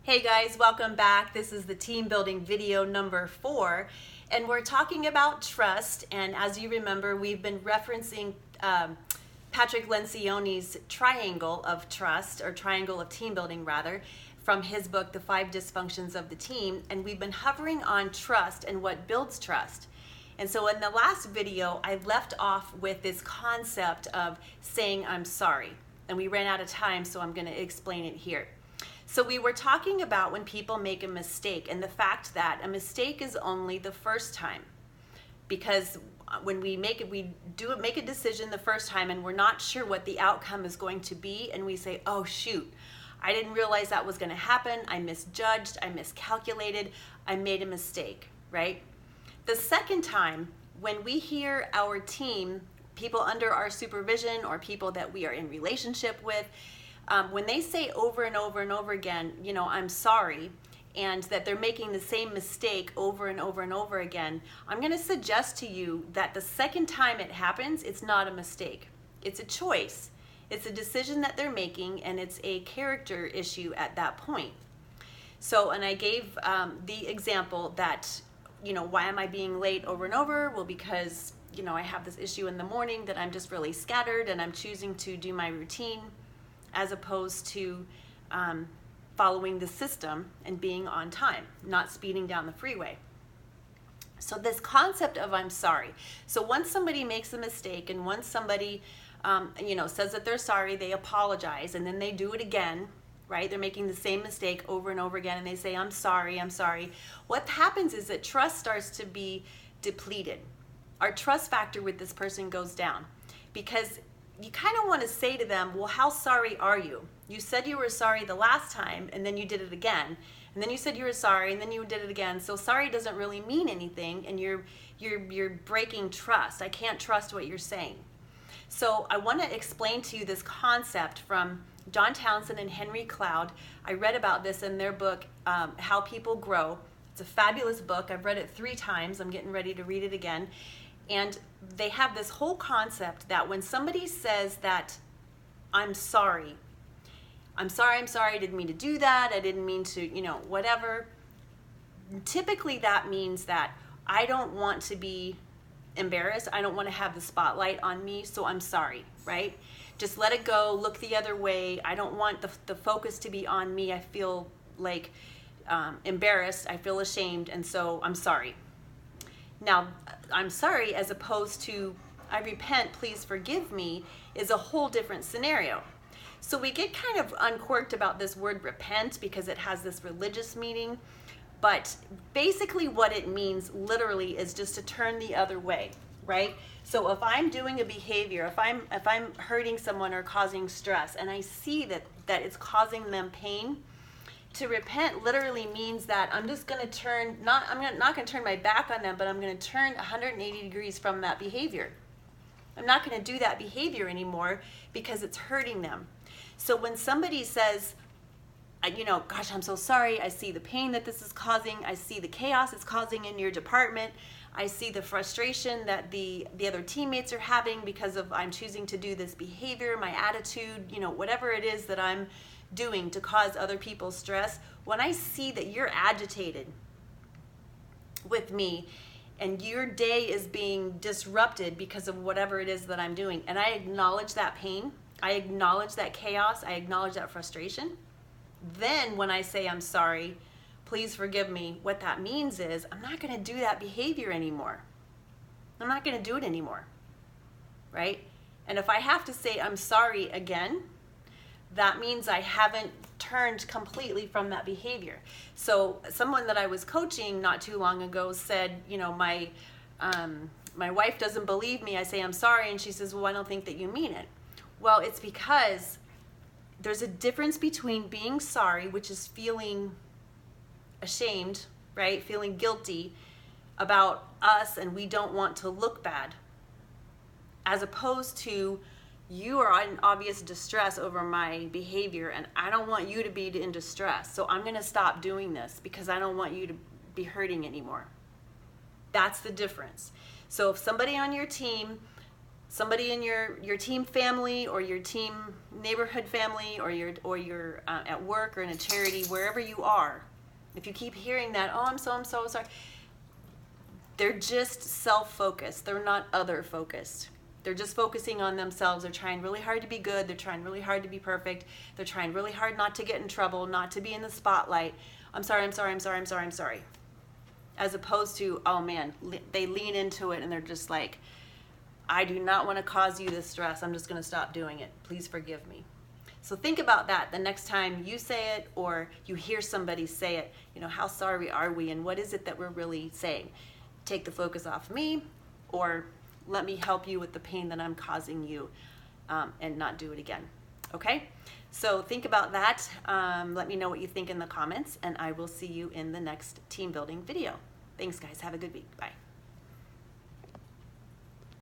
Hey guys, welcome back. This is the team building video number 4, and we're talking about trust. And as you remember, we've been referencing Patrick Lencioni's triangle of trust, or triangle of team building rather, from his book, The 5 Dysfunctions of the Team. And we've been hovering on trust and what builds trust. And so in the last video, I left off with this concept of saying I'm sorry. And we ran out of time, so I'm going to explain it here. So we were talking about when people make a mistake and the fact that a mistake is only the first time. Because when we make a decision the first time and we're not sure what the outcome is going to be, and we say, oh shoot, I didn't realize that was going to happen, I misjudged, I miscalculated, I made a mistake, right? The second time, when we hear our team, people under our supervision or people that we are in relationship with, when they say over and over and over again, you know, I'm sorry, and that they're making the same mistake over and over and over again, I'm going to suggest to you that the second time it happens, it's not a mistake. It's a choice. It's a decision that they're making, and it's a character issue at that point. So, and I gave the example that, you know, why am I being late over and over? Well, because, you know, I have this issue in the morning that I'm just really scattered and I'm choosing to do my routine, as opposed to following the system and being on time, not speeding down the freeway. So this concept of I'm sorry. So once somebody makes a mistake and once somebody you know, says that they're sorry, they apologize, and then they do it again, right? They're making the same mistake over and over again, and they say, I'm sorry, I'm sorry. What happens is that trust starts to be depleted. Our trust factor with this person goes down, because you kind of want to say to them, well, how sorry are you? You said you were sorry the last time, and then you did it again. And then you said you were sorry, and then you did it again. So sorry doesn't really mean anything, and you're breaking trust. I can't trust what you're saying. So I want to explain to you this concept from John Townsend and Henry Cloud. I read about this in their book, How People Grow. It's a fabulous book. I've read it 3 times. I'm getting ready to read it again. And they have this whole concept that when somebody says that I'm sorry, I didn't mean to do that, I didn't mean to, you know, whatever. Typically that means that I don't want to be embarrassed, I don't want to have the spotlight on me, so I'm sorry, right? Just let it go, look the other way. I don't want the focus to be on me. I feel like embarrassed, I feel ashamed, and so I'm sorry. Now, I'm sorry as opposed to I repent, please forgive me, is a whole different scenario. So we get kind of uncorked about this word repent because it has this religious meaning, but basically what it means literally is just to turn the other way, right? So if I'm doing a behavior, if I'm hurting someone or causing stress, and I see that it's causing them pain, to repent literally means that I'm just going to turn, I'm not going to turn my back on them, but I'm going to turn 180 degrees from that behavior. I'm not going to do that behavior anymore because it's hurting them. So when somebody says, you know, gosh, I'm so sorry, I see the pain that this is causing, I see the chaos it's causing in your department, I see the frustration that the other teammates are having because of I'm choosing to do this behavior, my attitude, you know, whatever it is that I'm doing to cause other people stress. When I see that you're agitated with me and your day is being disrupted because of whatever it is that I'm doing, and I acknowledge that pain, I acknowledge that chaos, I acknowledge that frustration, then when I say I'm sorry, please forgive me, what that means is I'm not going to do that behavior anymore. I'm not going to do it anymore, right? And if I have to say I'm sorry again, that means I haven't turned completely from that behavior. So someone that I was coaching not too long ago said, you know, my wife doesn't believe me. I say I'm sorry, and she says, well, I don't think that you mean it. Well, it's because there's a difference between being sorry, which is feeling ashamed, right? Feeling guilty about us and we don't want to look bad, as opposed to you are in obvious distress over my behavior and I don't want you to be in distress. So I'm going to stop doing this because I don't want you to be hurting anymore. That's the difference. So if somebody on your team somebody in your team family or your team neighborhood family or your at work or in a charity, wherever you are, if you keep hearing that, oh, I'm so sorry, they're just self-focused. They're not other-focused. They're just focusing on themselves. They're trying really hard to be good. They're trying really hard to be perfect. They're trying really hard not to get in trouble, not to be in the spotlight. I'm sorry. As opposed to, oh man, they lean into it and they're just like, I do not want to cause you this stress. I'm just going to stop doing it. Please forgive me. So think about that the next time you say it or you hear somebody say it. You know, how sorry are we and what is it that we're really saying? Take the focus off me, or let me help you with the pain that I'm causing you, and not do it again. Okay? So think about that. Let me know what you think in the comments, and I will see you in the next team building video. Thanks, guys. Have a good week. Bye.